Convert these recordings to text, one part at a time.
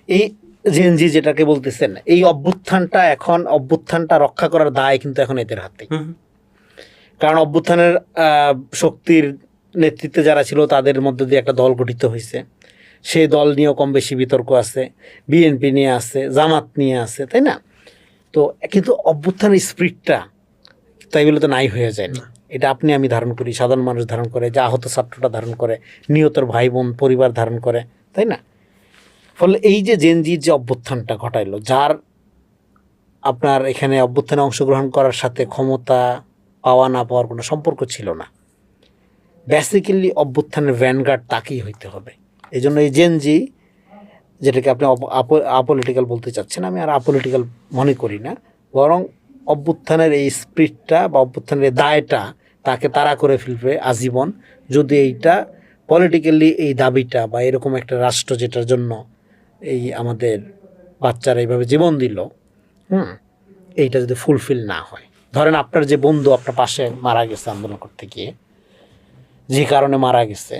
এই জেনজি যেটাকে বলতেছেন, এই অভ্যুত্থানটা রক্ষা করার দায় কিন্তু এখন এদের হাতে। কারণ অভ্যুত্থানের শক্তির নেতৃত্বে যারা ছিল তাদের মধ্যে দিয়ে একটা দল গঠিত হয়েছে, সেই দল নিয়েও কম বেশি বিতর্ক আছে, বিএনপি নিয়ে আছে, জামাত নিয়ে আছে, তাই না? তো কিন্তু অভ্যুত্থানের স্পিরিটটা তাই বলে তো নাই হয়ে যায় না। এটা আপনি আমি ধারণ করি, সাধারণ মানুষ ধারণ করে, যে আহত ছাত্রটা ধারণ করে, নিহতর ভাই বোন পরিবার ধারণ করে, তাই না? ফলে এই যে জেনজির যে অভ্যুত্থানটা ঘটাইলো, যার আপনার এখানে অভ্যুত্থানে অংশগ্রহণ করার সাথে ক্ষমতা পাওয়া না পাওয়ার কোনো সম্পর্ক ছিল না, বেসিক্যালি অভ্যুত্থানের ভ্যানগার্ড তাকেই হইতে হবে। এই জন্য এই জেনজি, যেটাকে আপনি আপলিটিক্যাল বলতে চাচ্ছেন, আমি আর আপলিটিক্যাল মনে করি না, বরং অভ্যুত্থানের এই স্পিরিটটা বা অভ্যুত্থানের দায়টা তাকে তাড়া করে ফেলবে আজীবন, যদি এইটা পলিটিক্যালি এই দাবিটা বা এরকম একটা রাষ্ট্র যেটার জন্য এই আমাদের বাচ্চারা এইভাবে জীবন দিল, এইটা যদি ফুলফিল না হয়। ধরেন আপনার যে বন্ধু আপনার পাশে মারা গেছে আন্দোলন করতে গিয়ে, যে কারণে মারা গেছে,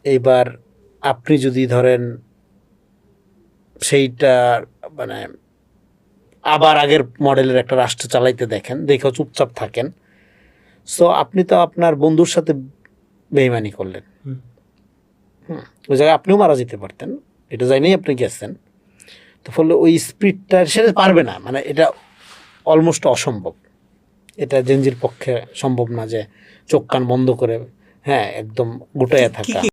এইবার আপনি যদি ধরেন সেইটা মানে আবার আগের মডেলের একটা রাষ্ট্র চালাইতে দেখেন, দেখেও চুপচাপ থাকেন, সো আপনি তো আপনার বন্ধুর সাথে বেইমানি করলেন। ওই জায়গায় আপনিও মারা যেতে পারতেন, এটা জানিই আপনি গেছেন। তো ফলে ওই স্পিরিটটা সেটা পারবে না, মানে এটা অলমোস্ট অসম্ভব। এটা জেনজির পক্ষে সম্ভব না যে চোখ কান বন্ধ করে একদম গুটাইয়া থাকা।